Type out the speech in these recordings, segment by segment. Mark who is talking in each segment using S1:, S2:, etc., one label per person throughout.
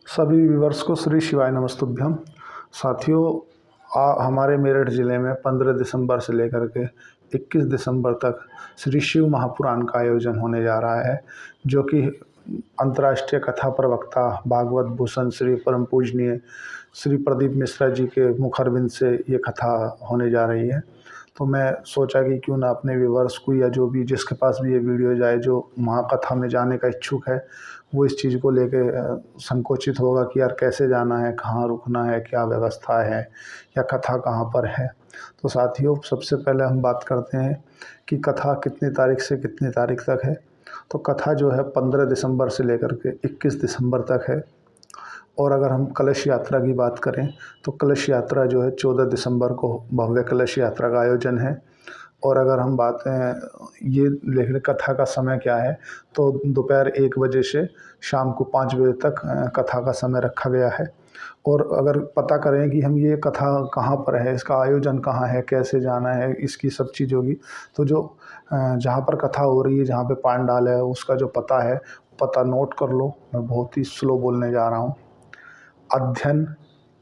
S1: सभी व्यूवर्स को श्री शिवाय नमस्तुभ्यम। साथियों, हमारे मेरठ ज़िले में 15 दिसंबर से लेकर के 21 दिसंबर तक श्री शिव महापुराण का आयोजन होने जा रहा है, जो कि अंतर्राष्ट्रीय कथा प्रवक्ता भागवत भूषण श्री परम पूजनीय श्री प्रदीप मिश्रा जी के मुखारबिंद से ये कथा होने जा रही है। तो मैं सोचा कि क्यों ना अपने व्यूवर्स को या जो भी जिसके पास भी ये वीडियो जाए, जो महाकथा में जाने का इच्छुक है, वो इस चीज़ को लेके संकोचित होगा कि यार कैसे जाना है, कहाँ रुकना है, क्या व्यवस्था है या कथा कहाँ पर है। तो साथियों, सबसे पहले हम बात करते हैं कि कथा कितनी तारीख से कितनी तारीख तक है। तो कथा जो है 15 दिसंबर से लेकर के 21 दिसंबर तक है। और अगर हम कलश यात्रा की बात करें तो कलश यात्रा जो है 14 दिसंबर को भव्य कलश यात्रा का आयोजन है। और अगर हम बात ये लेखन कथा का समय क्या है, तो दोपहर 1 बजे से शाम को 5 बजे तक कथा का समय रखा गया है। और अगर पता करें कि हम ये कथा कहाँ पर है, इसका आयोजन कहाँ है, कैसे जाना है, इसकी सब चीज़ होगी, तो जो जहाँ पर कथा हो रही है, जहाँ पे पांडाल है, उसका जो पता है, पता नोट कर लो। मैं बहुत ही स्लो बोलने जा रहा हूँ। अध्ययन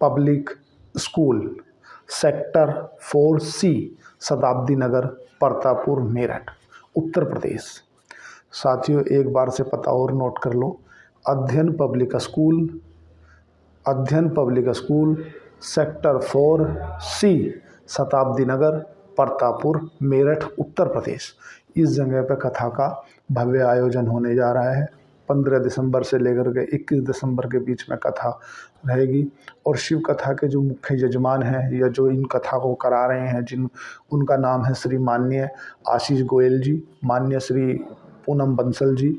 S1: पब्लिक स्कूल, सेक्टर 4C, शताब्दी नगर, परतापुर, मेरठ, उत्तर प्रदेश। साथियों, एक बार से पता और नोट कर लो। अध्ययन पब्लिक स्कूल, सेक्टर 4C, शताब्दी नगर, परतापुर, मेरठ, उत्तर प्रदेश। इस जगह पर कथा का भव्य आयोजन होने जा रहा है। 15 दिसंबर से लेकर के 21 दिसंबर के बीच में कथा रहेगी। और शिव कथा के जो मुख्य यजमान हैं या जो इन कथा को करा रहे हैं, उनका नाम है श्री माननीय आशीष गोयल जी, माननीय श्री पूनम बंसल जी,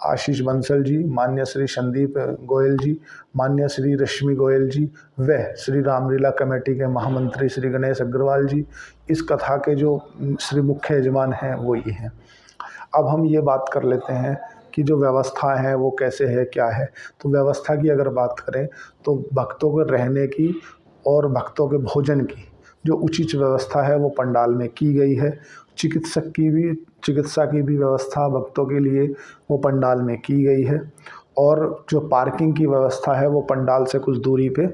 S1: आशीष बंसल जी, माननीय श्री संदीप गोयल जी, माननीय श्री रश्मि गोयल जी, व श्री रामलीला कमेटी के महामंत्री श्री गणेश अग्रवाल जी। इस कथा के जो श्री मुख्य यजमान हैं वो ये हैं। अब हम ये बात कर लेते हैं कि जो व्यवस्था है वो कैसे है, क्या है। तो व्यवस्था की अगर बात करें तो भक्तों के रहने की और भक्तों के भोजन की जो उचित व्यवस्था है वो पंडाल में की गई है। चिकित्सा की भी व्यवस्था भक्तों के लिए वो पंडाल में की गई है। और जो पार्किंग की व्यवस्था है वो पंडाल से कुछ दूरी पे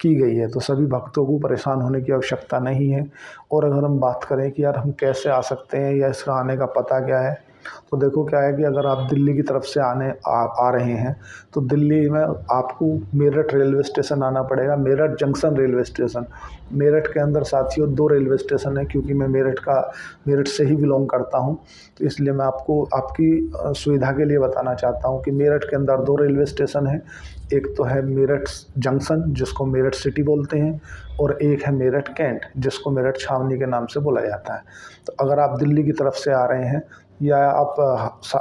S1: की गई है। तो सभी भक्तों को परेशान होने की आवश्यकता नहीं है। और अगर हम बात करें कि यार हम कैसे आ सकते हैं या इसका आने का पता क्या है, तो देखो क्या है कि अगर आप दिल्ली की तरफ से आ रहे हैं तो दिल्ली में आपको मेरठ रेलवे स्टेशन आना पड़ेगा, Meerut junction railway station. Meerut के अंदर साथियों 2 रेलवे स्टेशन है, क्योंकि मैं मेरठ से ही बिलोंग करता हूं, तो इसलिए मैं आपको आपकी सुविधा के लिए बताना चाहता हूं कि मेरठ के अंदर 2 रेलवे स्टेशन हैं। एक तो है मेरठ जंक्शन, जिसको मेरठ सिटी बोलते हैं, और एक है मेरठ कैंट, जिसको मेरठ छावनी के नाम से बोला जाता है। तो अगर आप दिल्ली की तरफ से आ रहे हैं या आप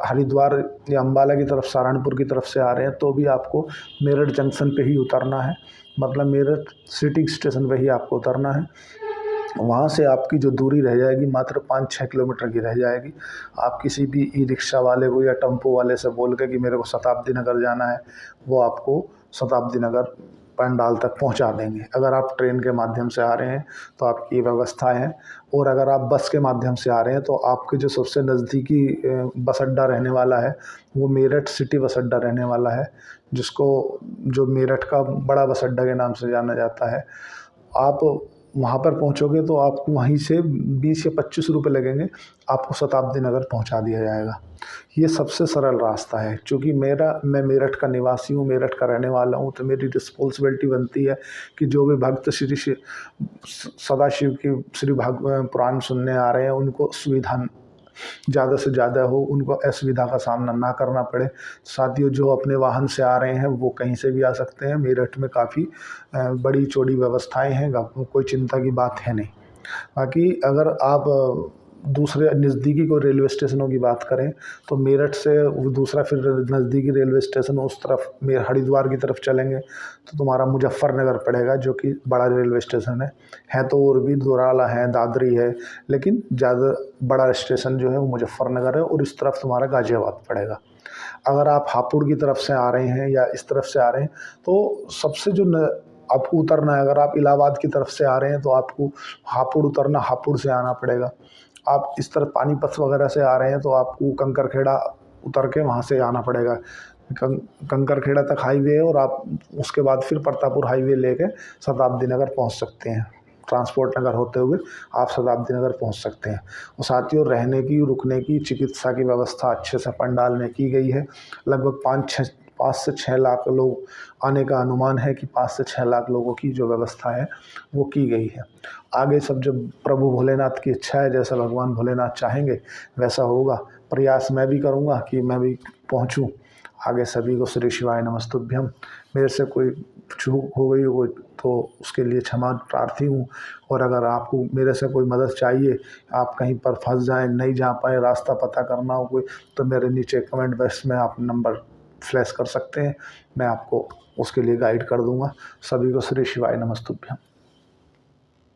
S1: हरिद्वार या अम्बाला की तरफ, सहारनपुर की तरफ से आ रहे हैं, तो भी आपको मेरठ जंक्शन पे ही उतरना है। मतलब मेरठ सिटी स्टेशन पे ही आपको उतरना है। वहाँ से आपकी जो दूरी रह जाएगी मात्र 5-6 किलोमीटर की रह जाएगी। आप किसी भी ई रिक्शा वाले को या टेम्पो वाले से बोल के कि मेरे को शताब्दी नगर जाना है, वो आपको शताब्दी नगर पंडाल तक पहुंचा देंगे। अगर आप ट्रेन के माध्यम से आ रहे हैं तो आपकी व्यवस्था है। और अगर आप बस के माध्यम से आ रहे हैं तो आपके जो सबसे नज़दीकी बस अड्डा रहने वाला है वो मेरठ सिटी बस अड्डा रहने वाला है, जो मेरठ का बड़ा बस अड्डा के नाम से जाना जाता है। आप वहाँ पर पहुँचोगे तो आपको वहीं से 20 या 25 रुपये लगेंगे, आपको शताब्दी नगर पहुँचा दिया जाएगा। ये सबसे सरल रास्ता है। चूँकि मैं मेरठ का निवासी हूँ, मेरठ का रहने वाला हूँ, तो मेरी रिस्पॉन्सिबिलिटी बनती है कि जो भी भक्त श्री सदाशिव की श्री भागवत पुराण सुनने आ रहे हैं उनको सुविधा ज़्यादा से ज़्यादा हो, उनको असुविधा का सामना ना करना पड़े। साथियों, जो अपने वाहन से आ रहे हैं वो कहीं से भी आ सकते हैं। मेरठ में काफ़ी बड़ी चौड़ी व्यवस्थाएं हैं, कोई चिंता की बात है नहीं। बाकी अगर आप दूसरे नज़दीकी को रेलवे स्टेशनों की बात करें तो मेरठ से दूसरा फिर नज़दीकी रेलवे स्टेशन उस तरफ हरिद्वार की तरफ चलेंगे तो तुम्हारा मुजफ्फरनगर पड़ेगा, जो कि बड़ा रेलवे स्टेशन है तो और भी दोराला है, दादरी है, लेकिन ज़्यादा बड़ा स्टेशन जो है वो मुजफ्फरनगर है। और इस तरफ तुम्हारा गाज़ियाबाद पड़ेगा। अगर आप हापुड़ की तरफ से आ रहे हैं या इस तरफ से आ रहे हैं तो सबसे आपको उतरना है, अगर आप इलाहाबाद की तरफ से आ रहे हैं तो आपको हापुड़ उतरना, हापुड़ से आना पड़ेगा। आप इस तरफ पानीपत वगैरह से आ रहे हैं तो आपको कंकरखेड़ा उतर के वहाँ से आना पड़ेगा। कंकरखेड़ा तक हाईवे है और आप उसके बाद फिर प्रतापपुर हाईवे लेके शताब्दी नगर पहुंच सकते हैं। ट्रांसपोर्ट नगर होते हुए आप शताब्दी नगर पहुंच सकते हैं। और साथियों, रहने की, रुकने की, चिकित्सा की व्यवस्था अच्छे से पंडाल में की गई है। लगभग 5 से 6 लाख लोग आने का अनुमान है कि 5 से 6 लाख लोगों की जो व्यवस्था है वो की गई है। आगे सब जब प्रभु भोलेनाथ की इच्छा है, जैसा भगवान भोलेनाथ चाहेंगे वैसा होगा। प्रयास मैं भी करूँगा कि मैं भी पहुँचूँ। आगे सभी को श्री शिवाय नमस्तुभ्यम। मेरे से कोई चूक हो गई हो तो उसके लिए क्षमा प्रार्थी हूँ। और अगर आपको मेरे से कोई मदद चाहिए, आप कहीं पर फंस जाएं, नहीं जा पाए, रास्ता पता करना हो कोई, तो मेरे नीचे कमेंट बॉक्स में आप नंबर फ्लैश कर सकते हैं। मैं आपको उसके लिए गाइड कर दूंगा। सभी को श्री शिवाय नमस्तुभ्यम।